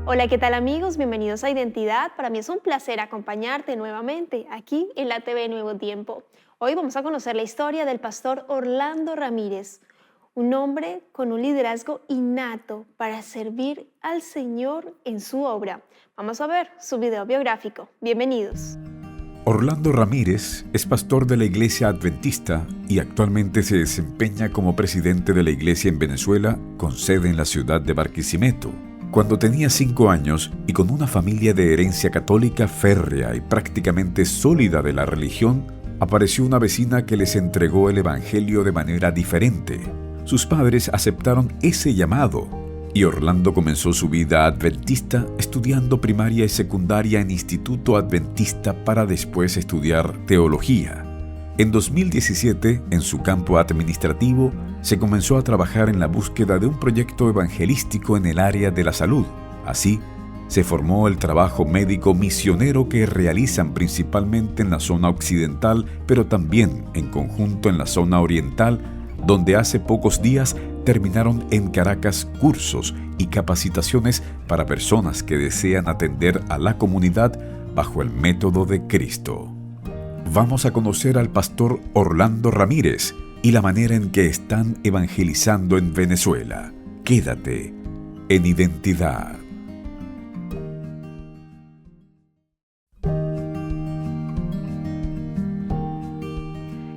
Hola, ¿qué tal amigos? Bienvenidos a Identidad. Para mí es un placer acompañarte nuevamente aquí en la TV Nuevo Tiempo. Hoy vamos a conocer la historia del pastor Orlando Ramírez, un hombre con un liderazgo innato para servir al Señor en su obra. Vamos a ver su video biográfico. Bienvenidos. Orlando Ramírez es pastor de la Iglesia Adventista y actualmente se desempeña como presidente de la Iglesia en Venezuela con sede en la ciudad de Barquisimeto. Cuando tenía 5 años y con una familia de herencia católica férrea y prácticamente sólida de la religión, apareció una vecina que les entregó el Evangelio de manera diferente. Sus padres aceptaron ese llamado y Orlando comenzó su vida adventista estudiando primaria y secundaria en Instituto Adventista para después estudiar teología. En 2017, en su campo administrativo, se comenzó a trabajar en la búsqueda de un proyecto evangelístico en el área de la salud. Así, se formó el trabajo médico misionero que realizan principalmente en la zona occidental, pero también en conjunto en la zona oriental, donde hace pocos días terminaron en Caracas cursos y capacitaciones para personas que desean atender a la comunidad bajo el método de Cristo. Vamos a conocer al pastor Orlando Ramírez y la manera en que están evangelizando en Venezuela. Quédate en Identidad.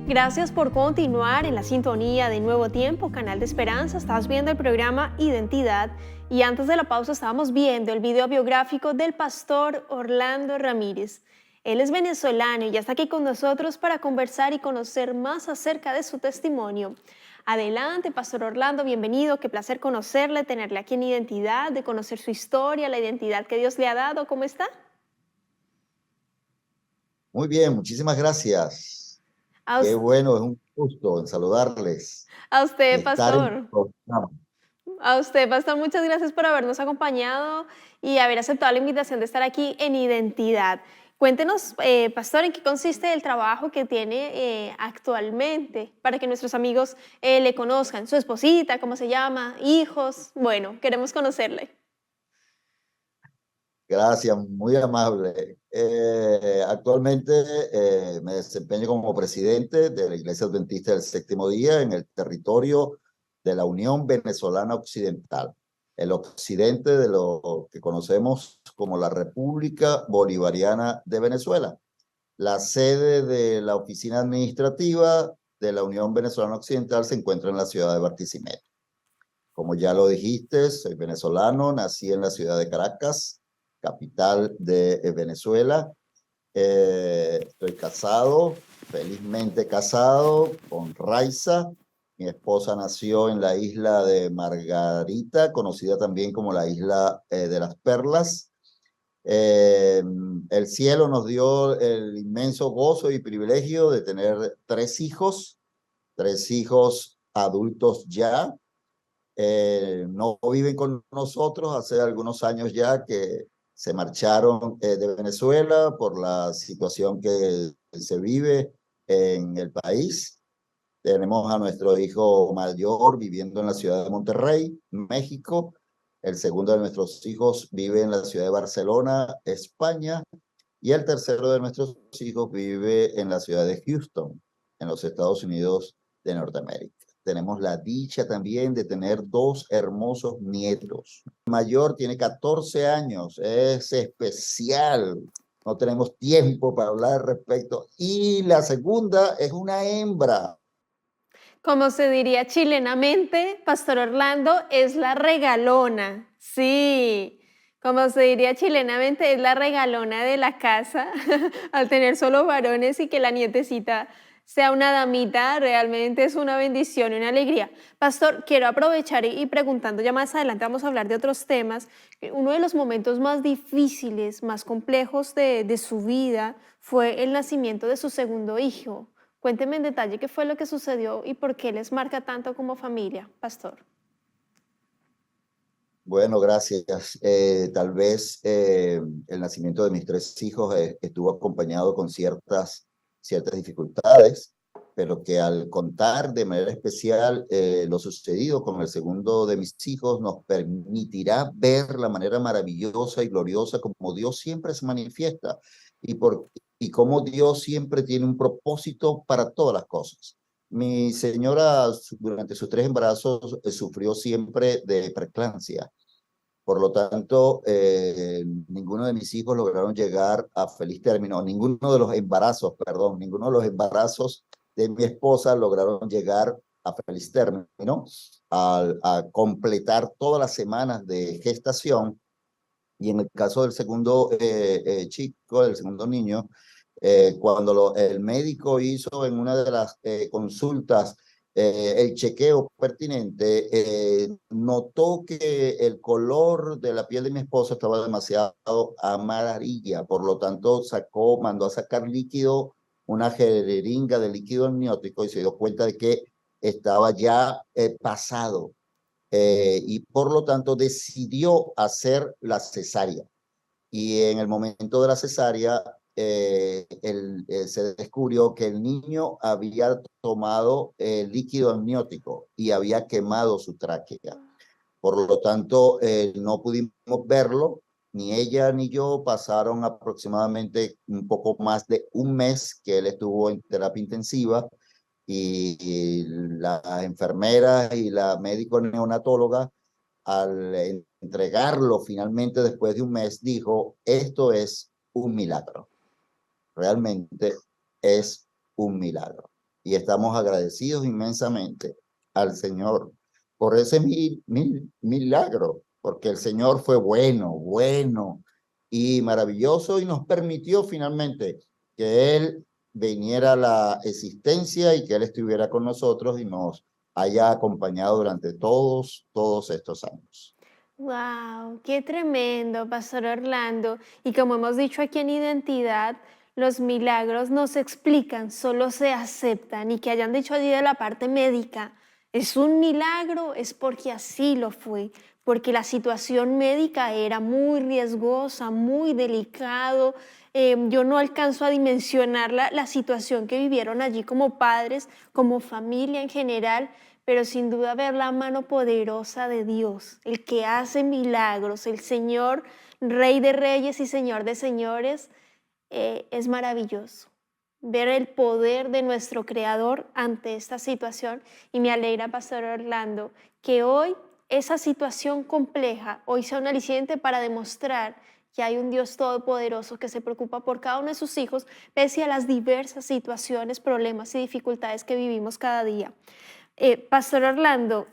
Gracias por continuar en la sintonía de Nuevo Tiempo, Canal de Esperanza. Estás viendo el programa Identidad y antes de la pausa estábamos viendo el video biográfico del pastor Orlando Ramírez. Él es venezolano y ya está aquí con nosotros para conversar y conocer más acerca de su testimonio. Adelante, pastor Orlando, bienvenido. Qué placer conocerle, tenerle aquí en Identidad, de conocer su historia, la identidad que Dios le ha dado. ¿Cómo está? Muy bien, muchísimas gracias. A, Qué us- bueno, es un gusto en saludarles a y usted, estar en pastor. tu programa. A usted, pastor, muchas gracias por habernos acompañado y haber aceptado la invitación de estar aquí en Identidad. Cuéntenos, pastor, en qué consiste el trabajo que tiene actualmente para que nuestros amigos le conozcan. Su esposita, cómo se llama, hijos. Bueno, queremos conocerle. Gracias, muy amable. Actualmente me desempeño como presidente de la Iglesia Adventista del Séptimo Día en el territorio de la Unión Venezolana Occidental, el occidente de lo que conocemos como la República Bolivariana de Venezuela. La sede de la oficina administrativa de la Unión Venezolana Occidental se encuentra en la ciudad de Barquisimeto. Como ya lo dijiste, soy venezolano, nací en la ciudad de Caracas, capital de Venezuela. Estoy casado, felizmente casado, con Raiza. Mi esposa nació en la isla de Margarita, conocida también como la isla de las Perlas. Eh, el cielo nos dio el inmenso gozo y privilegio de tener tres hijos adultos ya. No viven con nosotros hace algunos años ya que se marcharon de Venezuela por la situación que se vive en el país. Tenemos a nuestro hijo mayor viviendo en la ciudad de Monterrey, México. El segundo de nuestros hijos vive en la ciudad de Barcelona, España. Y el tercero de nuestros hijos vive en la ciudad de Houston, en los Estados Unidos de Norteamérica. Tenemos la dicha también de tener dos hermosos nietos. El mayor tiene 14 años, es especial, no tenemos tiempo para hablar al respecto. Y la segunda es una hembra. Como se diría chilenamente, pastor Orlando es la regalona. Sí, como se diría chilenamente, es la regalona de la casa. Al tener solo varones y que la nietecita sea una damita, realmente es una bendición y una alegría. Pastor, quiero aprovechar y preguntando, ya más adelante vamos a hablar de otros temas. Uno de los momentos más difíciles, más complejos de su vida fue el nacimiento de su segundo hijo. Cuénteme en detalle qué fue lo que sucedió y por qué les marca tanto como familia, pastor. Bueno, gracias. Tal vez el nacimiento de mis tres hijos estuvo acompañado con ciertas dificultades, pero que al contar de manera especial lo sucedido con el segundo de mis hijos nos permitirá ver la manera maravillosa y gloriosa como Dios siempre se manifiesta y cómo Dios siempre tiene un propósito para todas las cosas. Mi señora durante sus 3 embarazos sufrió siempre de preeclampsia. Por lo tanto, ninguno de mis hijos lograron llegar a feliz término, ninguno de los embarazos, perdón, ninguno de los embarazos de mi esposa lograron llegar a feliz término, a completar todas las semanas de gestación. Y en el caso del segundo chico, del segundo niño, cuando el médico hizo en una de las consultas el chequeo pertinente, notó que el color de la piel de mi esposa estaba demasiado amarilla, por lo tanto mandó a sacar líquido, una jeringa de líquido amniótico y se dio cuenta de que estaba ya pasado y por lo tanto decidió hacer la cesárea. Y en el momento de la cesárea se descubrió que el niño había tomado líquido amniótico y había quemado su tráquea. Por lo tanto, no pudimos verlo, ni ella ni yo. Pasaron aproximadamente un poco más de un mes que él estuvo en terapia intensiva y la enfermera y la médico neonatóloga, al entregarlo finalmente después de un mes, dijo, esto es un milagro. Realmente es un milagro. Y estamos agradecidos inmensamente al Señor por ese milagro, porque el Señor fue bueno y maravilloso y nos permitió finalmente que Él viniera a la existencia y que Él estuviera con nosotros y nos haya acompañado durante todos estos años. Wow, qué tremendo, Pastor Orlando. Y como hemos dicho aquí en Identidad, los milagros no se explican, solo se aceptan. Y que hayan dicho allí de la parte médica, es un milagro, es porque así lo fue, porque la situación médica era muy riesgosa, muy delicado. Yo no alcanzo a dimensionar la situación que vivieron allí como padres, como familia en general, pero sin duda ver la mano poderosa de Dios, el que hace milagros, el Señor, Rey de Reyes y Señor de Señores, es maravilloso. Ver el poder de nuestro Creador ante esta situación y me alegra, Pastor Orlando, que hoy esa situación compleja hoy sea un aliciente para demostrar que hay un Dios todopoderoso que se preocupa por cada uno de sus hijos, pese a las diversas situaciones, problemas y dificultades que vivimos cada día. Pastor Orlando,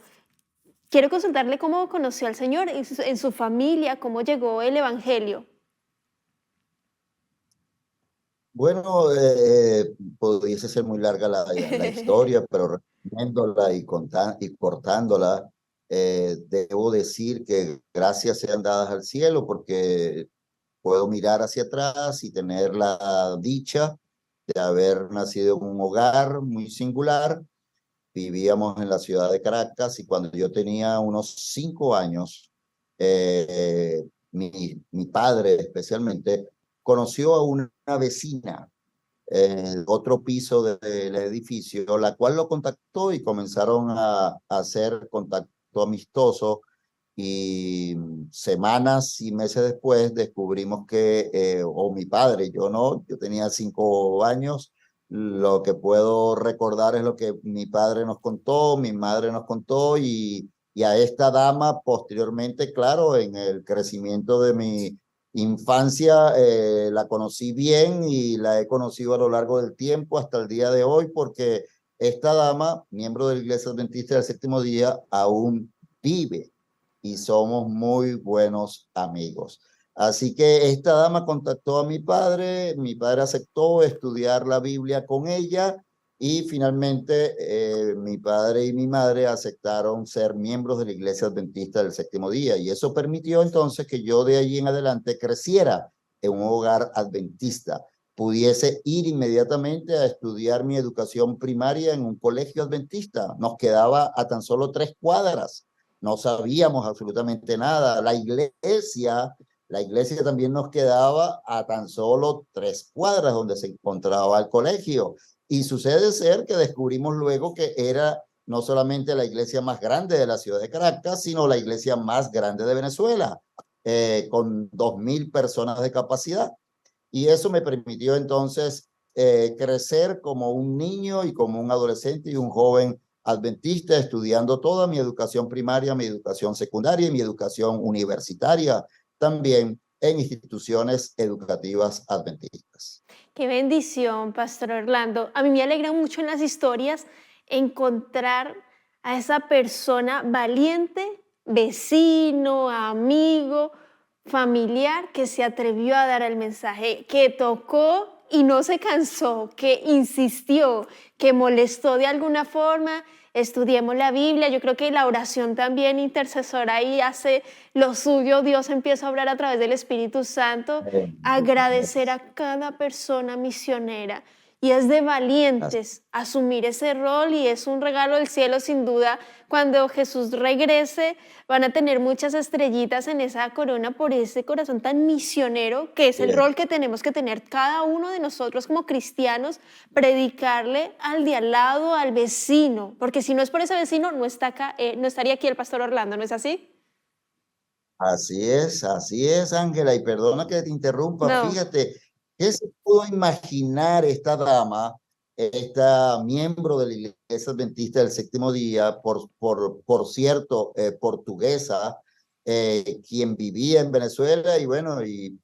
quiero consultarle cómo conoció al Señor en su familia, cómo llegó el Evangelio. Bueno, pudiese ser muy larga la historia, pero resumiéndola y cortándola, debo decir que gracias sean dadas al cielo porque puedo mirar hacia atrás y tener la dicha de haber nacido en un hogar muy singular. Vivíamos en la ciudad de Caracas y cuando yo tenía unos 5 años, mi padre especialmente conoció a una vecina en otro piso del edificio, la cual lo contactó y comenzaron a hacer contacto amistoso y semanas y meses después descubrimos que, o mi padre, yo no, yo tenía 5 años, lo que puedo recordar es lo que mi padre nos contó, mi madre nos contó y a esta dama posteriormente, claro, en el crecimiento de mi infancia la conocí bien y la he conocido a lo largo del tiempo hasta el día de hoy porque esta dama, miembro de la Iglesia Adventista del Séptimo Día, aún vive y somos muy buenos amigos. Así que esta dama contactó a mi padre aceptó estudiar la Biblia con ella y finalmente mi padre y mi madre aceptaron ser miembros de la Iglesia Adventista del Séptimo Día y eso permitió entonces que yo de allí en adelante creciera en un hogar adventista, pudiese ir inmediatamente a estudiar mi educación primaria en un colegio adventista. Nos quedaba a tan solo 3 cuadras, no sabíamos absolutamente nada. La iglesia también nos quedaba a tan solo 3 cuadras donde se encontraba el colegio Y sucede ser que descubrimos luego que era no solamente la iglesia más grande de la ciudad de Caracas, sino la iglesia más grande de Venezuela, con 2.000 personas de capacidad. Y eso me permitió entonces crecer como un niño y como un adolescente y un joven adventista, estudiando toda mi educación primaria, mi educación secundaria y mi educación universitaria también en instituciones educativas adventistas. Qué bendición, Pastor Orlando. A mí me alegra mucho en las historias encontrar a esa persona valiente, vecino, amigo, familiar, que se atrevió a dar el mensaje, que tocó y no se cansó, que insistió, que molestó de alguna forma. Estudiemos la Biblia. Yo creo que la oración también intercesora ahí hace lo suyo. Dios empieza a obrar a través del Espíritu Santo. Agradecer a cada persona misionera. Y es de valientes asumir ese rol, y es un regalo del cielo sin duda. Cuando Jesús regrese, van a tener muchas estrellitas en esa corona por ese corazón tan misionero, que es el rol que tenemos que tener cada uno de nosotros como cristianos, predicarle al de al lado, al vecino, porque si no es por ese vecino, no está acá, no estaría aquí el Pastor Orlando, ¿no es así? Así es, Ángela, y perdona que te interrumpa, No. fíjate, ¿qué se pudo imaginar esta dama, esta miembro de la Iglesia Adventista del Séptimo Día, por cierto, portuguesa, quien vivía en Venezuela y bueno, y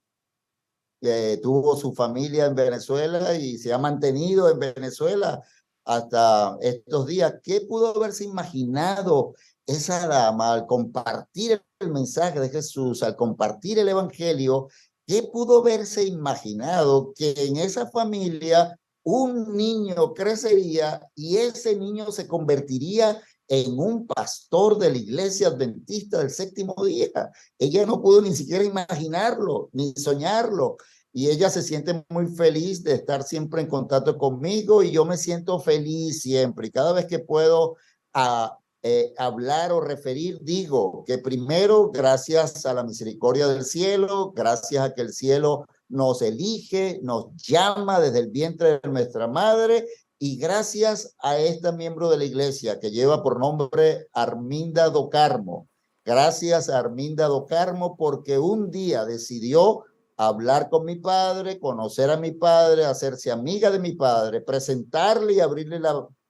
tuvo su familia en Venezuela y se ha mantenido en Venezuela hasta estos días? ¿Qué pudo haberse imaginado esa dama al compartir el mensaje de Jesús, al compartir el evangelio? ¿Qué pudo haberse imaginado que en esa familia un niño crecería y ese niño se convertiría en un pastor de la Iglesia Adventista del Séptimo Día? Ella no pudo ni siquiera imaginarlo, ni soñarlo. Y ella se siente muy feliz de estar siempre en contacto conmigo, y yo me siento feliz siempre. Y cada vez que puedo hablar o referir, digo que primero, gracias a la misericordia del cielo, gracias a que el cielo nos elige, nos llama desde el vientre de nuestra madre, y gracias a esta miembro de la iglesia que lleva por nombre Arminda do Carmo. Gracias a Arminda do Carmo, porque un día decidió hablar con mi padre, conocer a mi padre, hacerse amiga de mi padre, presentarle y abrirle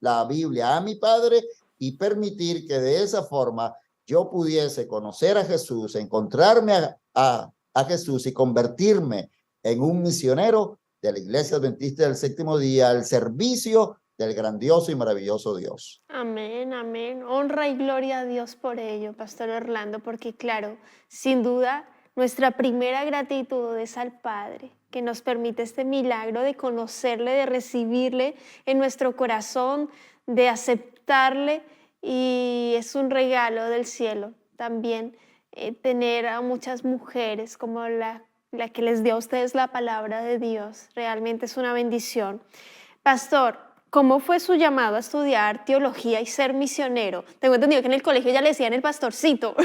la Biblia a mi padre, y permitir que de esa forma yo pudiese conocer a Jesús, encontrarme a Jesús y convertirme en un misionero de la Iglesia Adventista del Séptimo Día al servicio del grandioso y maravilloso Dios. Amén, amén. Honra y gloria a Dios por ello, Pastor Orlando, porque claro, sin duda, nuestra primera gratitud es al Padre, que nos permite este milagro de conocerle, de recibirle en nuestro corazón, de aceptarle, y es un regalo del cielo también tener a muchas mujeres como la que les dio a ustedes la palabra de Dios. Realmente es una bendición. Pastor, ¿cómo fue su llamado a estudiar teología y ser misionero? Tengo entendido que en el colegio ya le decían el pastorcito.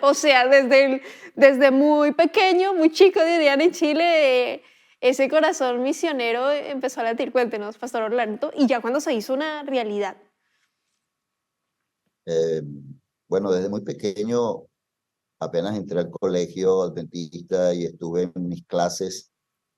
O sea, desde muy pequeño, muy chico, dirían en Chile, ese corazón misionero empezó a latir. Cuéntenos, Pastor Orlando, y ya cuando se hizo una realidad. Bueno, desde muy pequeño, apenas entré al colegio adventista y estuve en mis clases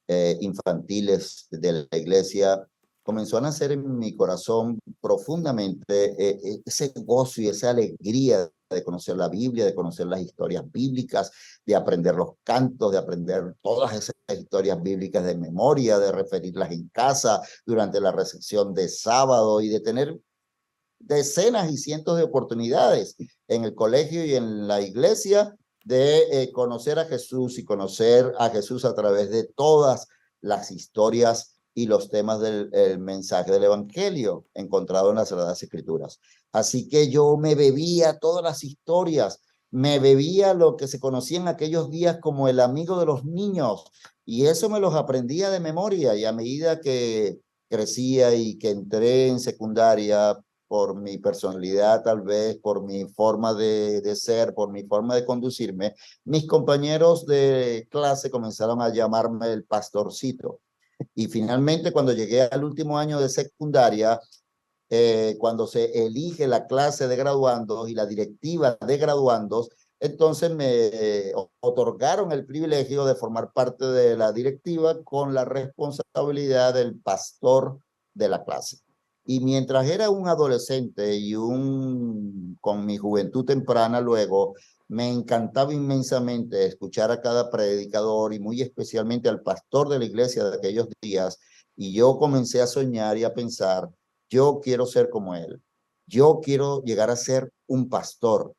infantiles de la iglesia, comenzó a nacer en mi corazón profundamente ese gozo y esa alegría de conocer la Biblia, de conocer las historias bíblicas, de aprender los cantos, de aprender todas esas historias bíblicas de memoria, de referirlas en casa durante la recepción de sábado, y de tener decenas y cientos de oportunidades en el colegio y en la iglesia de conocer a Jesús, y conocer a Jesús a través de todas las historias y los temas del mensaje del evangelio encontrado en las Sagradas Escrituras. Así que yo me bebía todas las historias, me bebía lo que se conocía en aquellos días como el amigo de los niños, y eso me los aprendía de memoria. Y a medida que crecía y que entré en secundaria, por mi personalidad, tal vez por mi forma de ser, por mi forma de conducirme, mis compañeros de clase comenzaron a llamarme el pastorcito. Y finalmente, cuando llegué al último año de secundaria, cuando se elige la clase de graduandos y la directiva de graduandos, entonces me otorgaron el privilegio de formar parte de la directiva con la responsabilidad del pastor de la clase. Y mientras era un adolescente y con mi juventud temprana luego, me encantaba inmensamente escuchar a cada predicador y muy especialmente al pastor de la iglesia de aquellos días. Y yo comencé a soñar y a pensar, yo quiero ser como él. Yo quiero llegar a ser un pastor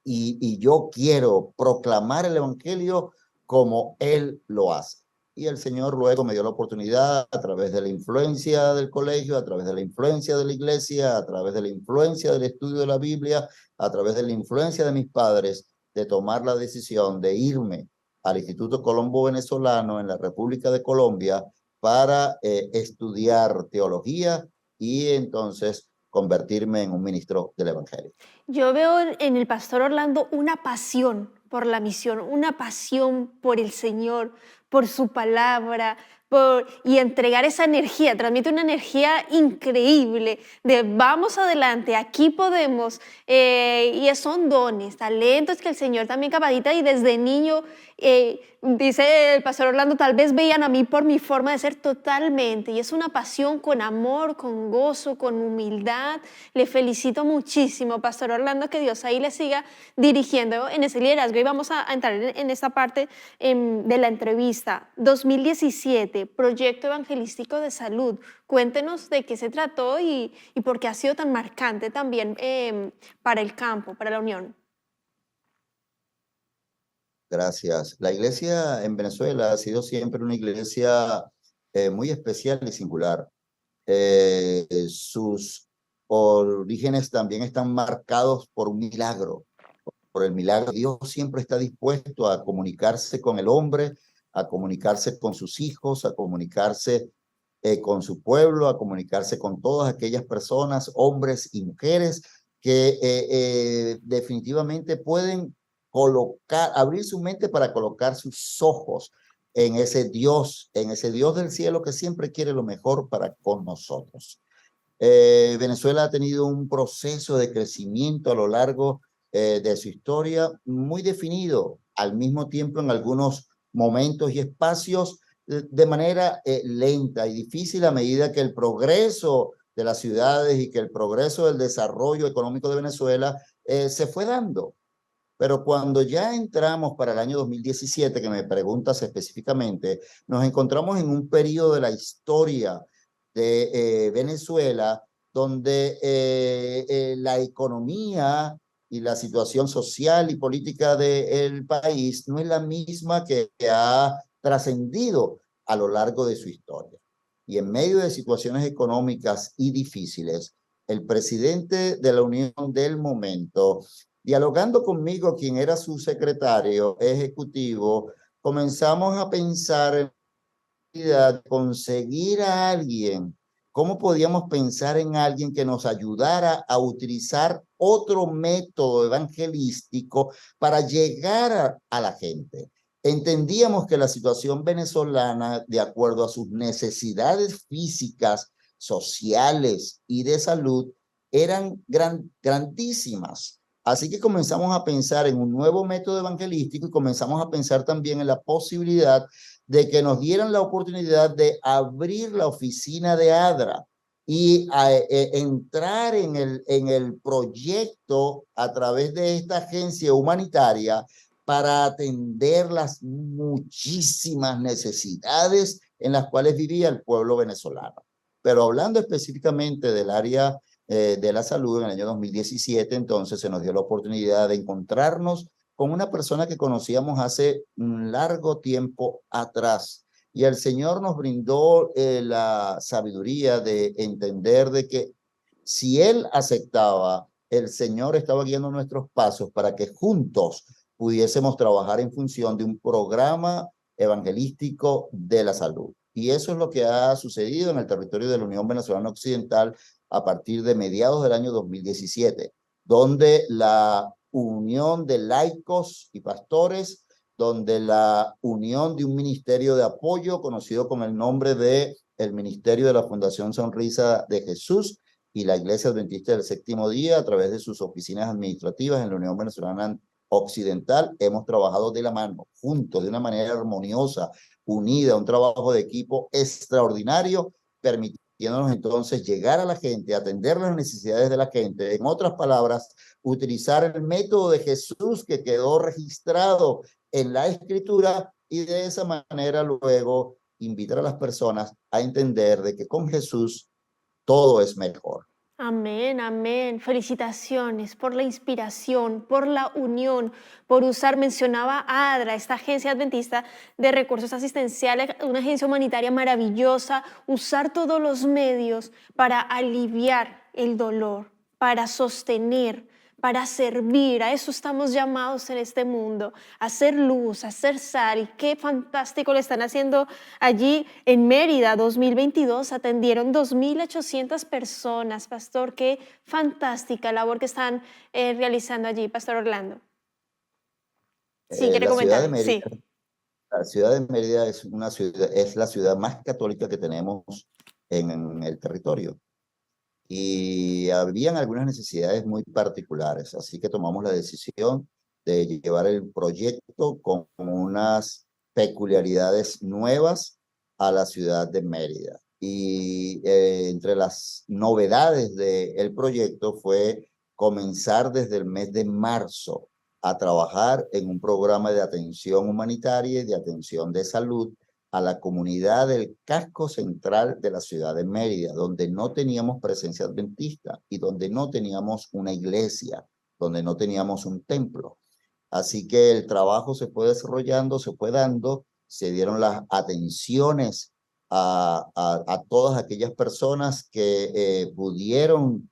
y yo quiero proclamar el evangelio como él lo hace. Y el Señor luego me dio la oportunidad a través de la influencia del colegio, a través de la influencia de la iglesia, a través de la influencia del estudio de la Biblia, a través de la influencia de mis padres, de tomar la decisión de irme al Instituto Colombo Venezolano en la República de Colombia para estudiar teología y entonces convertirme en un ministro del Evangelio. Yo veo en el pastor Orlando una pasión por la misión, una pasión por el Señor, por su palabra, y entregar esa energía, transmite una energía increíble de vamos adelante, aquí podemos, y son dones, talentos que el Señor también capacita y desde niño, dice el pastor Orlando, tal vez veían a mí por mi forma de ser totalmente, y es una pasión con amor, con gozo, con humildad. Le felicito muchísimo, pastor Orlando, que Dios ahí le siga dirigiendo en ese liderazgo. Y vamos a entrar en esta parte de la entrevista. 2017, Proyecto Evangelístico de Salud. Cuéntenos de qué se trató y por qué ha sido tan marcante también para el campo, para la Unión. Gracias. La iglesia en Venezuela ha sido siempre una iglesia muy especial y singular. Sus orígenes también están marcados por un milagro, por el milagro. Dios siempre está dispuesto a comunicarse con el hombre, a comunicarse con sus hijos, a comunicarse con su pueblo, a comunicarse con todas aquellas personas, hombres y mujeres, que definitivamente pueden abrir su mente para colocar sus ojos en ese Dios del cielo que siempre quiere lo mejor para con nosotros. Venezuela ha tenido un proceso de crecimiento a lo largo de su historia muy definido, al mismo tiempo en algunos momentos y espacios de manera lenta y difícil a medida que el progreso de las ciudades y que el progreso del desarrollo económico de Venezuela se fue dando. Pero cuando ya entramos para el año 2017, que me preguntas específicamente, nos encontramos en un periodo de la historia de Venezuela donde la economía y la situación social y política del país no es la misma que ha trascendido a lo largo de su historia. Y en medio de situaciones económicas y difíciles, el presidente de la Unión del momento, dialogando conmigo, quien era su secretario ejecutivo, comenzamos a pensar en conseguir a alguien. ¿Cómo podíamos pensar en alguien que nos ayudara a utilizar otro método evangelístico para llegar a la gente? Entendíamos que la situación venezolana, de acuerdo a sus necesidades físicas, sociales y de salud, eran grandísimas. Así que comenzamos a pensar en un nuevo método evangelístico y comenzamos a pensar también en la posibilidad de que nos dieran la oportunidad de abrir la oficina de ADRA y entrar en el proyecto a través de esta agencia humanitaria para atender las muchísimas necesidades en las cuales vivía el pueblo venezolano. Pero hablando específicamente del área de la salud, en el año 2017, entonces se nos dio la oportunidad de encontrarnos con una persona que conocíamos hace un largo tiempo atrás. Y el Señor nos brindó la sabiduría de entender de que si Él aceptaba, el Señor estaba guiando nuestros pasos para que juntos pudiésemos trabajar en función de un programa evangelístico de la salud. Y eso es lo que ha sucedido en el territorio de la Unión Venezolana Occidental a partir de mediados del año 2017, donde la unión de laicos y pastores donde la unión de un ministerio de apoyo conocido con el nombre de el Ministerio de la Fundación Sonrisa de Jesús y la Iglesia Adventista del Séptimo Día, a través de sus oficinas administrativas en la Unión Venezolana Occidental, hemos trabajado de la mano, juntos, de una manera armoniosa, unida, un trabajo de equipo extraordinario, permitiéndonos entonces llegar a la gente, atender las necesidades de la gente. En otras palabras, utilizar el método de Jesús que quedó registrado en la Escritura, y de esa manera luego invitar a las personas a entender de que con Jesús todo es mejor. Amén, amén. Felicitaciones por la inspiración, por la unión, por usar, mencionaba ADRA, esta agencia adventista de recursos asistenciales, una agencia humanitaria maravillosa, usar todos los medios para aliviar el dolor, para sostener, para servir. A eso estamos llamados en este mundo, a hacer luz, a hacer sal. Y qué fantástico lo están haciendo allí en Mérida. 2022 atendieron 2.800 personas, pastor. Qué fantástica labor que están realizando allí, pastor Orlando. Sí, quiere comentar. Sí. La ciudad de Mérida es una ciudad, es la ciudad más católica que tenemos en el territorio. Y habían algunas necesidades muy particulares, así que tomamos la decisión de llevar el proyecto con unas peculiaridades nuevas a la ciudad de Mérida. Y entre las novedades del proyecto fue comenzar desde el mes de marzo a trabajar en un programa de atención humanitaria y de atención de salud a la comunidad del casco central de la ciudad de Mérida, donde no teníamos presencia adventista y donde no teníamos una iglesia, donde no teníamos un templo. Así que el trabajo se fue desarrollando, se fue dando, se dieron las atenciones a todas aquellas personas que pudieron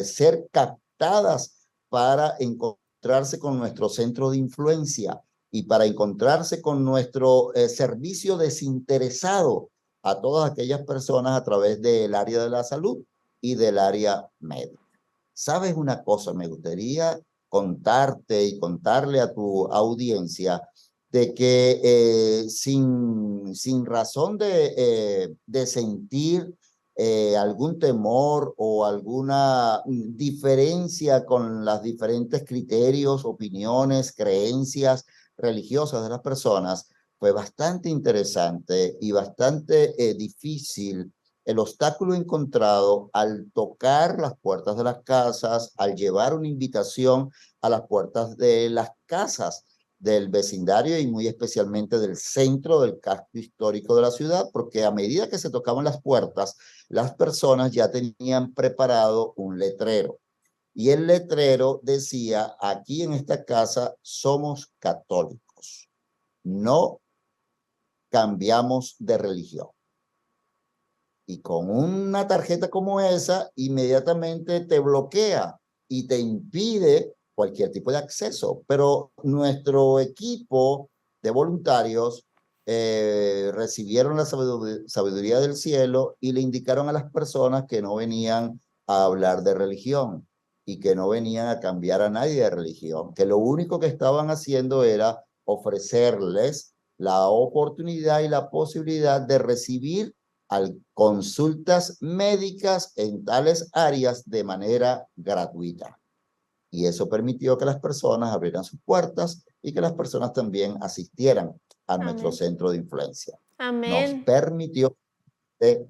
ser captadas para encontrarse con nuestro centro de influencia y para encontrarse con nuestro servicio desinteresado a todas aquellas personas a través del área de la salud y del área médica. ¿Sabes una cosa? Me gustaría contarte y contarle a tu audiencia de que sin razón de sentir algún temor o alguna diferencia con los diferentes criterios, opiniones, creencias religiosas de las personas, fue bastante interesante y bastante difícil el obstáculo encontrado al tocar las puertas de las casas, al llevar una invitación a las puertas de las casas del vecindario y muy especialmente del centro del casco histórico de la ciudad, porque a medida que se tocaban las puertas, las personas ya tenían preparado un letrero. Y el letrero decía: aquí en esta casa somos católicos, no cambiamos de religión. Y con una tarjeta como esa, inmediatamente te bloquea y te impide cualquier tipo de acceso. Pero nuestro equipo de voluntarios recibieron la sabiduría del cielo y le indicaron a las personas que no venían a hablar de religión y que no venían a cambiar a nadie de religión, que lo único que estaban haciendo era ofrecerles la oportunidad y la posibilidad de recibir consultas médicas en tales áreas de manera gratuita. Y eso permitió que las personas abrieran sus puertas y que las personas también asistieran a nuestro centro de influencia. Amén.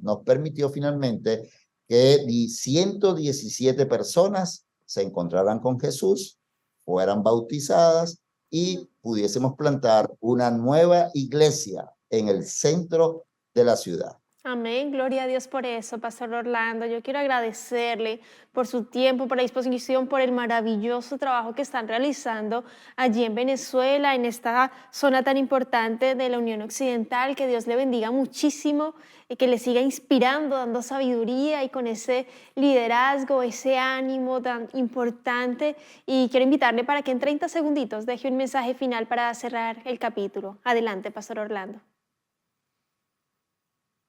Nos permitió finalmente que 117 personas se encontraran con Jesús, fueran bautizadas y pudiésemos plantar una nueva iglesia en el centro de la ciudad. Amén, gloria a Dios por eso, Pastor Orlando. Yo quiero agradecerle por su tiempo, por la disposición, por el maravilloso trabajo que están realizando allí en Venezuela, en esta zona tan importante de la Unión Occidental. Que Dios le bendiga muchísimo y que le siga inspirando, dando sabiduría y con ese liderazgo, ese ánimo tan importante. Y quiero invitarle para que en 30 segunditos deje un mensaje final para cerrar el capítulo. Adelante, Pastor Orlando.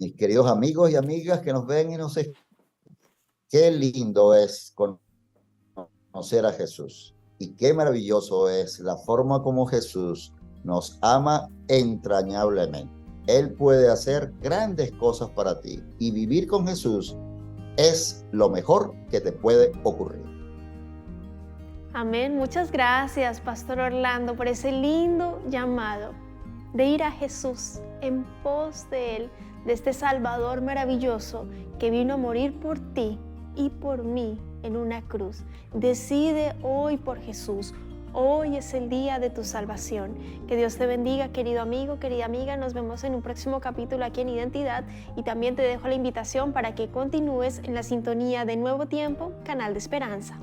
Mis queridos amigos y amigas que nos ven y nos escuchan, qué lindo es conocer a Jesús y qué maravilloso es la forma como Jesús nos ama entrañablemente. Él puede hacer grandes cosas para ti y vivir con Jesús es lo mejor que te puede ocurrir. Amén. Muchas gracias, Pastor Orlando, por ese lindo llamado de ir a Jesús en pos de Él, de este Salvador maravilloso que vino a morir por ti y por mí en una cruz. Decide hoy por Jesús. Hoy es el día de tu salvación. Que Dios te bendiga, querido amigo, querida amiga. Nos vemos en un próximo capítulo aquí en Identidad y también te dejo la invitación para que continúes en la sintonía de Nuevo Tiempo, Canal de Esperanza.